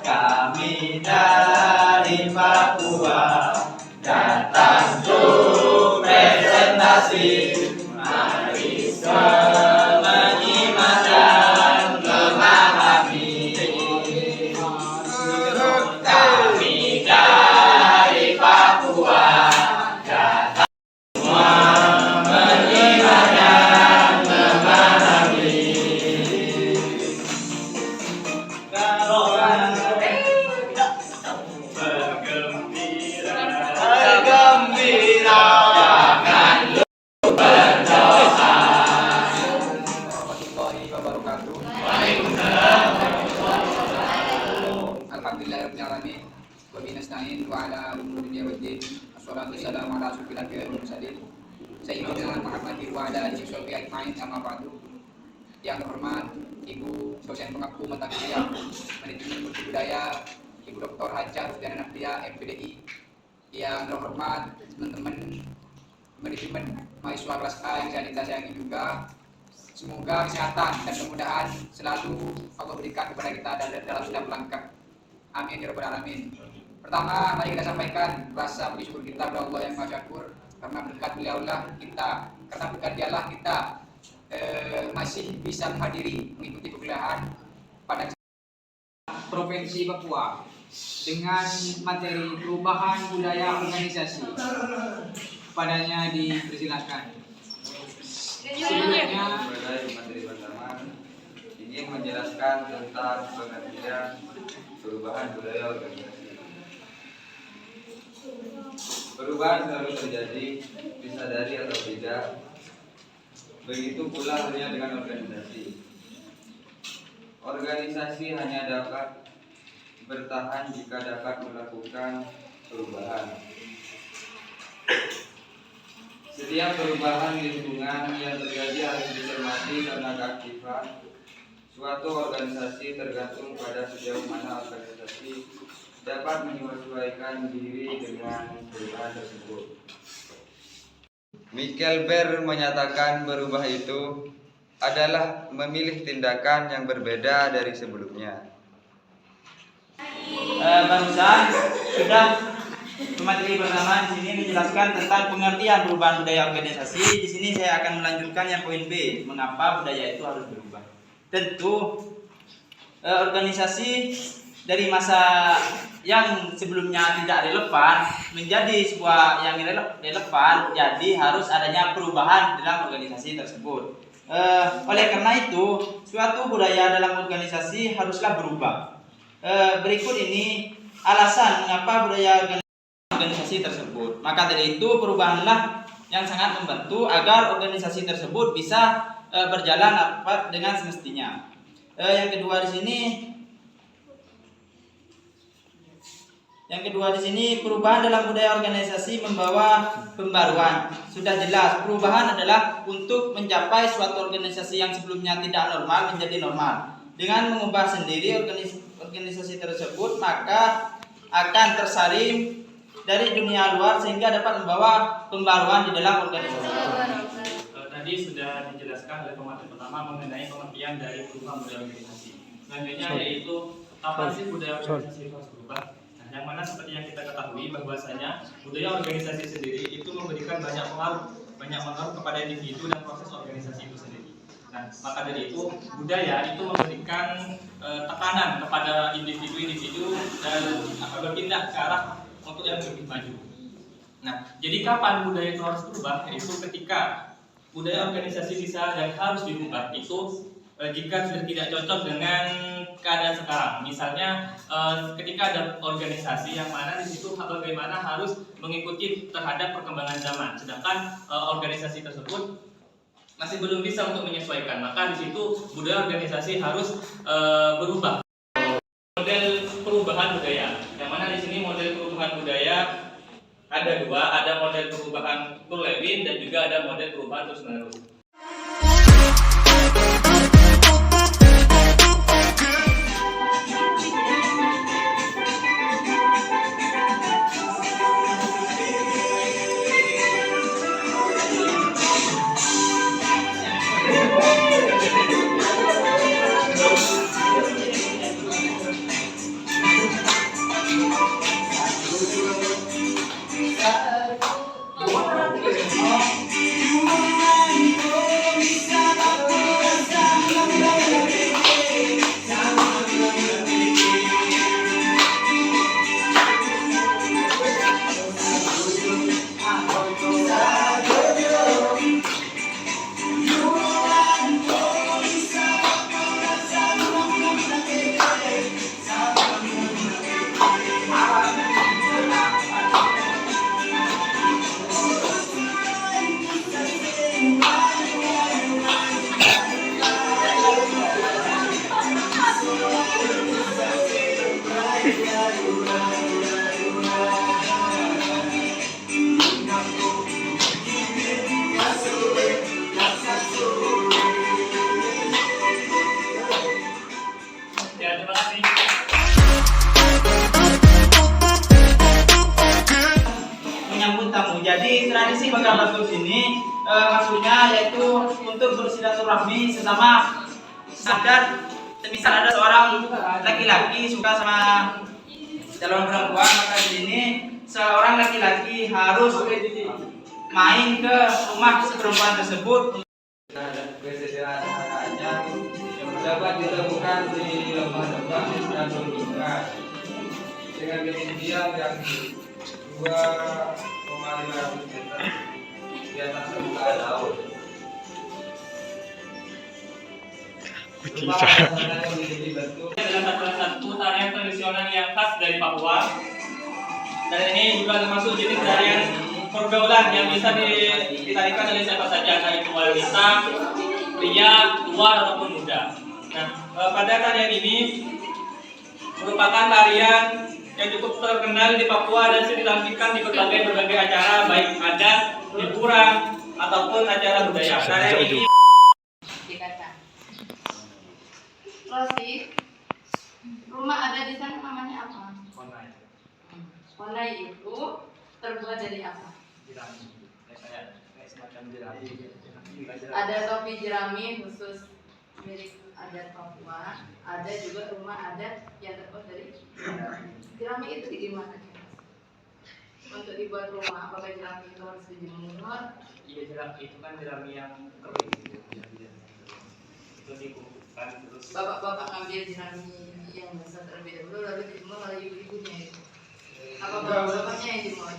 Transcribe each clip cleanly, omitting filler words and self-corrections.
Kami dari Papua datang untuk presentasi. Mari semua menyimak dan memahami. Kami dari Papua datang semua menyimak dan memahami. Bergembira, jangan lupa berdoa. Warahmatullahi wabarakatuh. Alhamdulillahirabbil alamin. Wa bihi nasta'in wa ala umuri dunya waddin. Wassalatu wassalamu ala asyrofil anbiya'i wal mursalin. Sayyidina Muhammadin wa ala alihi washabihi ajmain. Amma ba'du. Yang terhormat Ibu dosen pengaku mata kuliah Manajemen Multibudaya, Ibu Dr. Haja Rusdiana Nafia, MPDI. Yang terhormat teman-teman manajemen mahasiswa kelas A yang saya sayangi juga. Semoga kesehatan dan kemudahan selalu Allah berikan kepada kita dalam setiap langkah. Amin ya rabbal alamin. Pertama, mari kita sampaikan rasa puji syukur kita kepada Allah yang Maha Syakur, karena berkat beliaulah kita, karena berkat dialah kita masih bisa menghadiri mengikuti perkuliahan pada Provinsi Papua dengan materi perubahan budaya organisasi. Padanya dipersilakan. Sebelumnya, materi pertama ingin menjelaskan tentang pengertian perubahan budaya organisasi. Perubahan selalu terjadi, disadari atau tidak. Begitu pula halnya dengan organisasi. Organisasi hanya dapat bertahan jika dapat melakukan perubahan. Setiap perubahan lingkungan yang terjadi harus dicermati karena keaktifan suatu organisasi tergantung pada sejauh mana organisasi dapat menyesuaikan diri dengan perubahan tersebut. Michael Beer menyatakan berubah itu adalah memilih tindakan yang berbeda dari sebelumnya. Barusan sudah materi pertama di sini menjelaskan tentang pengertian perubahan budaya organisasi. Di sini saya akan melanjutkan yang poin B, mengapa budaya itu harus berubah. Tentu organisasi dari masa yang sebelumnya tidak relevan menjadi sebuah yang relevan, jadi harus adanya perubahan dalam organisasi tersebut. Oleh karena itu, suatu budaya dalam organisasi haruslah berubah. Berikut ini alasan mengapa budaya organisasi tersebut. Maka dari itu perubahanlah yang sangat membantu agar organisasi tersebut bisa berjalan dengan semestinya. Yang kedua di sini perubahan dalam budaya organisasi membawa pembaruan. Sudah jelas perubahan adalah untuk mencapai suatu organisasi yang sebelumnya tidak normal menjadi normal. Dengan mengubah sendiri organisasi tersebut, maka akan tersaring dari dunia luar sehingga dapat membawa pembaruan di dalam organisasi. Tadi sudah dijelaskan oleh pemateri pertama mengenai pengertian dari perubahan budaya organisasi. Selanjutnya yaitu apa sih budaya organisasi harus berubah? Nah, yang mana seperti yang kita ketahui bahwasanya budaya organisasi sendiri itu memberikan banyak pengaruh kepada individu dan proses organisasi itu sendiri. Nah, maka dari itu budaya itu memberikan tekanan kepada individu-individu dan akan berpindah ke arah untuk yang lebih maju. Nah, jadi kapan budaya itu harus berubah? Yaitu ketika budaya organisasi bisa dan harus diubah itu jika sudah tidak cocok dengan keadaan sekarang. Misalnya ketika ada organisasi yang mana di situ bagaimana harus mengikuti terhadap perkembangan zaman, sedangkan organisasi tersebut masih belum bisa untuk menyesuaikan, maka di situ budaya organisasi harus berubah. Model perubahan budaya, yang mana di sini model perubahan budaya ada dua, ada model perubahan Turlewin dan juga ada model perubahan terus menerus. Ya, terima kasih. Menyambut tamu. Jadi tradisi Bakar Bagus ini maksudnya yaitu untuk bersilaturahmi sesama sadar. Misal ada seorang laki-laki suka sama calon perempuan, maka di sini seorang laki-laki harus main ke rumah perempuan tersebut. Kesediaan kakaknya yang dapat ditemukan di lembah-lembah dan gunungan dengan ketinggian yang 2,500 meter di atas permukaan laut. Rumah biasanya memiliki bentuk Adalah satu tarian tradisional yang khas dari Papua. Dan ini juga termasuk jenis tarian pergaulan yang bisa ditarikan oleh siapa saja, baik itu wanita, pria, tua ataupun muda. Nah, pada tarian ini merupakan tarian yang cukup terkenal di Papua dan sering ditampilkan di berbagai acara, baik adat, hiburan ataupun acara budaya. Tarian ini Rosi, rumah ada di sana namanya apa? Konai. Konai itu terbuat dari apa? Jerami. Kayak semacam jerami. Ada topi jerami khusus milik adat Papua. Ada juga rumah adat yang terbuat dari jerami. Itu gimana? Untuk dibuat rumah, apakah jerami itu harus dijemur? Iya, jerami itu kan jerami yang kering. Itu dikumpulkan terus. Bapak-bapak ngambil jerami yang besar terlebih dahulu lalu dijemur oleh ibu-ibunya itu. Apa bapak-bapaknya yang jemur?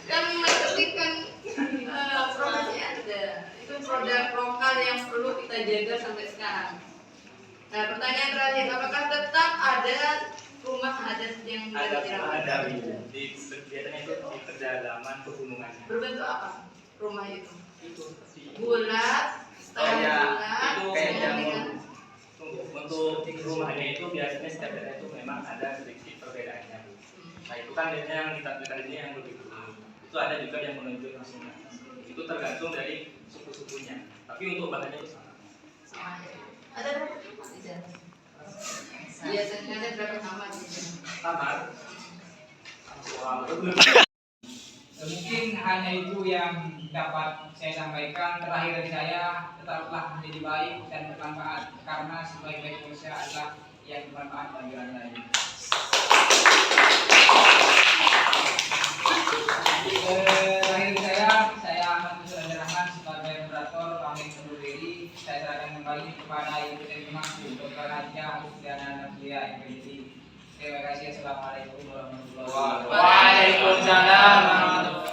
Kan menceritakan produksi ada. Itu produk lokal yang perlu kita jaga sampai sekarang. Nah, pertanyaan terakhir, apakah tetap ada rumah adat yang ada di biasanya itu di pedalaman pegunungan. berbentuk apa rumah itu? Itu Bulat, setengah bulat, itu dengan dengan untuk rumahnya itu biasanya setiap daerah itu memang ada sedikit perbedaannya. Nah itu kan biasanya yang ditampilkan ini yang lebih dulu. Itu ada juga yang menunjuk langsung ke atas. Itu tergantung dari suku-sukunya. Tapi untuk bahannya itu sama. sama ya. Ada berapa rumah di sana? Biasanya ada berapa kamar di sana? Kamar. Mungkin hanya itu yang dapat saya sampaikan. Terakhir dari saya, tetaplah menjadi baik dan bermanfaat karena sebaik-baik manusia adalah yang bermanfaat bagi orang lain. Terakhir dari saya Ahmad Musa Rahman sebagai moderator pamit undur diri. Saya serahkan kembali kepada Ibu Sri Maksud Dr. Haja Husdiana Nafia MPD. Terima kasih. Assalamualaikum warahmatullahi wabarakatuh. Waalaikumsalam warahmatullahi wabarakatuh.